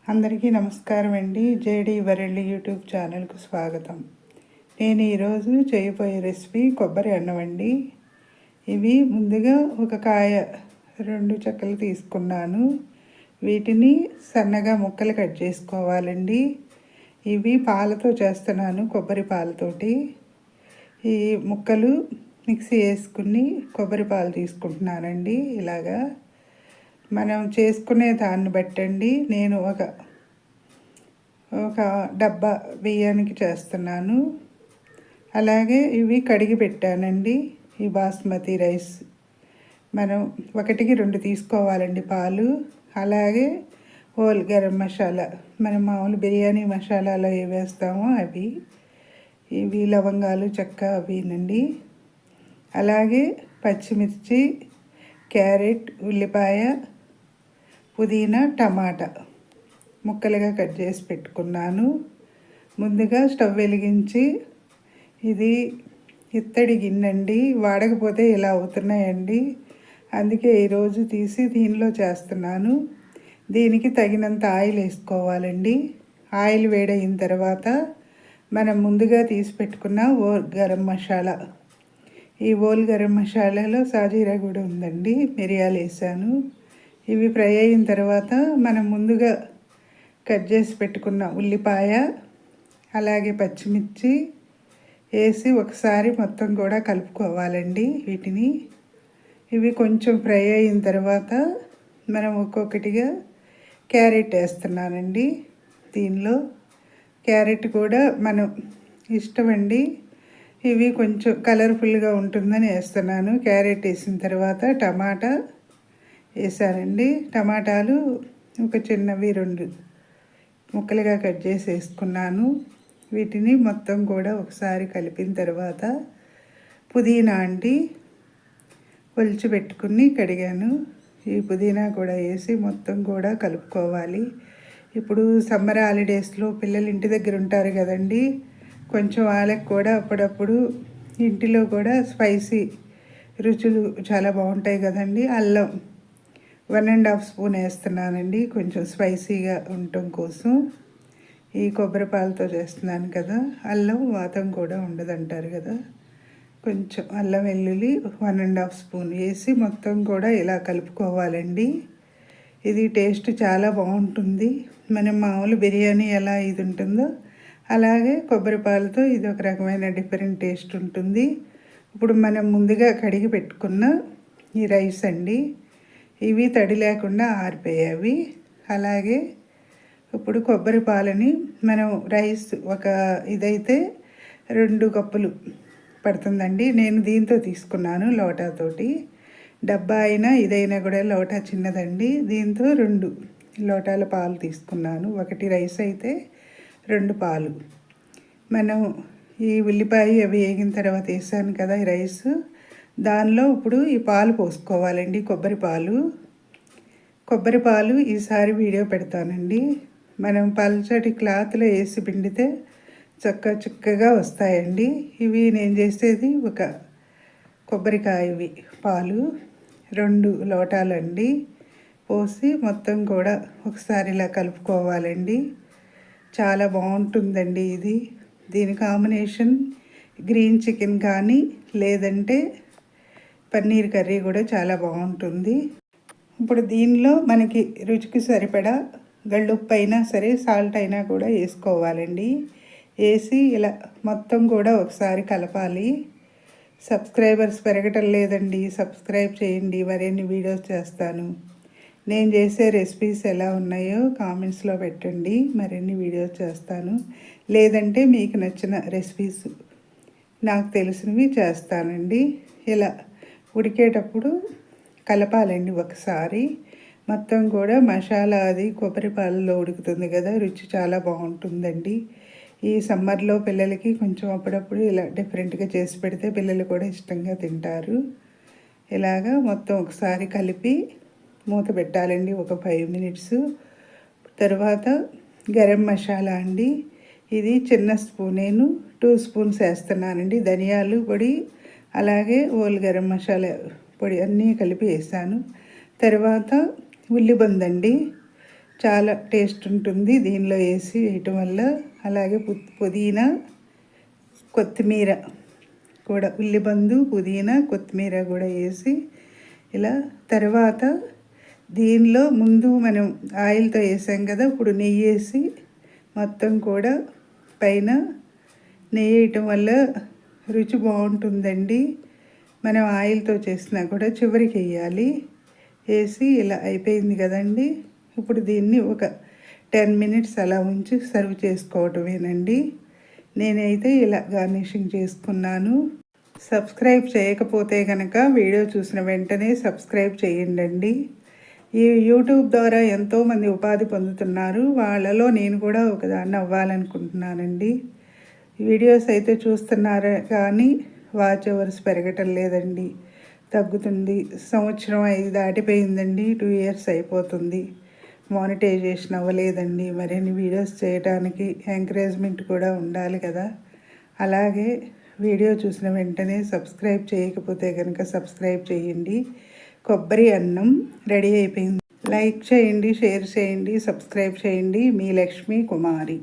అందరికీ నమస్కారం అండి. జేడి వరల్డ్ యూట్యూబ్ ఛానల్కు స్వాగతం. నేను ఈరోజు చేయబోయే రెసిపీ కొబ్బరి అన్నం అండి. ఇవి ముందుగా ఒక కాయ 2 చెక్కలు తీసుకున్నాను. వీటిని సన్నగా ముక్కలు కట్ చేసుకోవాలండి. ఇవి పాలతో చేస్తున్నాను, కొబ్బరి పాలతోటి. ఈ ముక్కలు మిక్సీ వేసుకుని కొబ్బరి పాలు తీసుకుంటున్నానండి. ఇలాగా మనం చేసుకునే దాన్ని బట్టండి నేను ఒక డబ్బా బియ్యానికి చేస్తున్నాను. అలాగే ఇవి కడిగి పెట్టానండి. ఈ బాస్మతి రైస్ మనం 1కి 2 తీసుకోవాలండి పాలు. అలాగే హోల్ గరం మసాలా, మనం మామూలు బిర్యానీ మసాలాలో ఏ వేస్తామో అవి, ఇవి లవంగాలు, చెక్క అవినండి. అలాగే పచ్చిమిర్చి, క్యారెట్, ఉల్లిపాయ, పుదీనా, టమాటా ముక్కలుగా కట్ చేసి పెట్టుకున్నాను. ముందుగా స్టవ్ వెలిగించి, ఇది ఇత్తడి గిన్నెండి, వాడకపోతే ఇలా అవుతున్నాయండి. అందుకే ఈరోజు తీసి దీనిలో చేస్తున్నాను. దీనికి తగినంత ఆయిల్ వేసుకోవాలండి. ఆయిల్ వేడైన తర్వాత మనం ముందుగా తీసి పెట్టుకున్న గరం మసాలా, ఈ గరం మసాలాలో సాజీరా కూడా ఉందండి, మిరియాలు వేసాను. ఇవి ఫ్రై అయిన తర్వాత మనం ముందుగా కట్ చేసి పెట్టుకున్న ఉల్లిపాయ, అలాగే పచ్చిమిర్చి వేసి ఒకసారి మొత్తం కూడా కలుపుకోవాలండి వీటిని. ఇవి కొంచెం ఫ్రై అయిన తర్వాత మనం ఒక్కొక్కటిగా క్యారెట్ వేస్తున్నానండి. దీనిలో క్యారెట్ కూడా మనం ఇష్టమండి. ఇవి కొంచెం కలర్ఫుల్గా ఉంటుందని వేస్తున్నాను. క్యారెట్ వేసిన తర్వాత టమాటా వేసానండి. టమాటాలు ఒక చిన్నవి 2 ముక్కలుగా కట్ చేసి వేసుకున్నాను. వీటిని మొత్తం కూడా ఒకసారి కలిపిన తర్వాత పుదీనా అండి ఒలిచి పెట్టుకుని కడిగాను. ఈ పుదీనా కూడా వేసి మొత్తం కూడా కలుపుకోవాలి. ఇప్పుడు సమ్మర్ హాలిడేస్లో పిల్లలు ఇంటి దగ్గర ఉంటారు కదండి. కొంచెం వాళ్ళకి కూడా అప్పుడప్పుడు ఇంటిలో కూడా స్పైసీ రుచులు చాలా బాగుంటాయి కదండి. అల్లం 1½ స్పూన్ వేస్తున్నానండి, కొంచెం స్పైసీగా ఉండటం కోసం. ఈ కొబ్బరి పాలతో చేస్తున్నాను కదా, అల్లం వాతం కూడా ఉండదంటారు కదా. కొంచెం అల్లం వెల్లుల్లి 1½ స్పూన్ వేసి మొత్తం కూడా ఇలా కలుపుకోవాలండి. ఇది టేస్ట్ చాలా బాగుంటుంది. మనం మామూలు బిర్యానీ ఎలా ఇది ఉంటుందో అలాగే కొబ్బరి పాలతో ఇది ఒక రకమైన డిఫరెంట్ టేస్ట్ ఉంటుంది. ఇప్పుడు మనం ముందుగా కడిగి పెట్టుకున్న ఈ రైస్ అండి, ఇవి తడి లేకుండా ఆరిపోయావి. అలాగే ఇప్పుడు కొబ్బరి పాలని మనం రైస్ ఇదైతే 2 కప్పులు పడుతుందండి. నేను దీంతో తీసుకున్నాను, లోటాతోటి. డబ్బా అయినా ఇదైనా కూడా లోటా చిన్నదండి. దీంతో 2 లోటాల పాలు తీసుకున్నాను. 1 రైస్ అయితే 2 పాలు. మనం ఈ ఉల్లిపాయ అవి వేగిన తర్వాత వేసాను కదా ఈ రైస్, దానిలో ఇప్పుడు ఈ పాలు పోసుకోవాలండి. కొబ్బరి పాలు ఈసారి వీడియో పెడతానండి. మనం పల్చటి క్లాత్లో వేసి పిండితే చక్కగా వస్తాయండి. ఇవి నేను చేసేది ఒక కొబ్బరికాయవి పాలు 2 లోటాలండి పోసి మొత్తం కూడా ఒకసారి ఇలా కలుపుకోవాలండి. చాలా బాగుంటుందండి ఇది. దీని కాంబినేషన్ గ్రీన్ చికెన్ కానీ లేదంటే పన్నీర్ కర్రీ కూడా చాలా బాగుంటుంది. ఇప్పుడు దీనిలో మనకి రుచికి సరిపడా గళ్ళుప్పు అయినా సరే, సాల్ట్ అయినా కూడా వేసుకోవాలండి. వేసి ఇలా మొత్తం కూడా ఒకసారి కలపాలి. సబ్స్క్రైబర్స్ పెరగటం లేదండి, సబ్స్క్రైబ్ చేయండి. మరిన్ని వీడియోస్ చేస్తాను. నేను చేసే రెసిపీస్ ఎలా ఉన్నాయో కామెంట్స్లో పెట్టండి, మరిన్ని వీడియోస్ చేస్తాను. లేదంటే మీకు నచ్చిన రెసిపీస్ నాకు తెలిసినవి చేస్తానండి. ఇలా ఉడికేటప్పుడు కలపాలండి ఒకసారి. మొత్తం కూడా మసాలా అది కొబ్బరి పాలలో ఉడుకుతుంది కదా, రుచి చాలా బాగుంటుందండి. ఈ సమ్మర్లో పిల్లలకి కొంచెం అప్పుడప్పుడు ఇలా డిఫరెంట్గా చేసి పెడితే పిల్లలు కూడా ఇష్టంగా తింటారు. ఇలాగా మొత్తం ఒకసారి కలిపి మూత పెట్టాలండి ఒక 5 మినిట్స్. తర్వాత గరం మసాలా అండి, ఇది చిన్న స్పూన్, నేను 2 స్పూన్స్ వేస్తున్నానండి. ధనియాలు పొడి అలాగే గరం మసాలా పొడి అన్నీ కలిపి వేసాను. తర్వాత ఉల్లిబందండి, చాలా టేస్ట్ ఉంటుంది దీనిలో వేసి వేయటం వల్ల. అలాగే పుదీనా, కొత్తిమీర కూడా, ఉల్లిబందు, పుదీనా, కొత్తిమీర కూడా వేసి ఇలా. తర్వాత దీనిలో ముందు మనం ఆయిల్తో వేసాం కదా, ఇప్పుడు నెయ్యి వేసి మొత్తం కూడా పైన నెయ్యి వేయటం వల్ల రుచి బాగుంటుందండి. మనం ఆయిల్తో చేసినా కూడా చివరికి వేయాలి. వేసి ఇలా అయిపోయింది కదండి. ఇప్పుడు దీన్ని ఒక 10 మినిట్స్ అలా ఉంచి సర్వ్ చేసుకోవటమేనండి. నేనైతే ఇలా గార్నిషింగ్ చేసుకున్నాను. సబ్స్క్రైబ్ చేయకపోతే కనుక వీడియో చూసిన వెంటనే సబ్స్క్రైబ్ చేయండి. ఈ యూట్యూబ్ ద్వారా ఎంతోమంది ఉపాధి పొందుతున్నారు. వాళ్ళలో నేను కూడా ఒకదాన్ని అవ్వాలనుకుంటున్నానండి. వీడియోస్ అయితే చూస్తున్నారు కానీ వాచ్ అవర్స్ పెరగటం లేదండి, తగ్గుతుంది. సంవత్సరం 5 దాటిపోయిందండి, 2 ఇయర్స్ అయిపోతుంది. మానిటైజేషన్ అవ్వలేదండి. మరిన్ని వీడియోస్ చేయడానికి ఎంకరేజ్మెంట్ కూడా ఉండాలి కదా. అలాగే వీడియో చూసిన వెంటనే సబ్స్క్రైబ్ చేయకపోతే కనుక సబ్స్క్రైబ్ చేయండి. కొబ్బరి అన్నం రెడీ అయిపోయింది. లైక్ చేయండి, షేర్ చేయండి, సబ్స్క్రైబ్ చేయండి. మీ లక్ష్మీ కుమారి.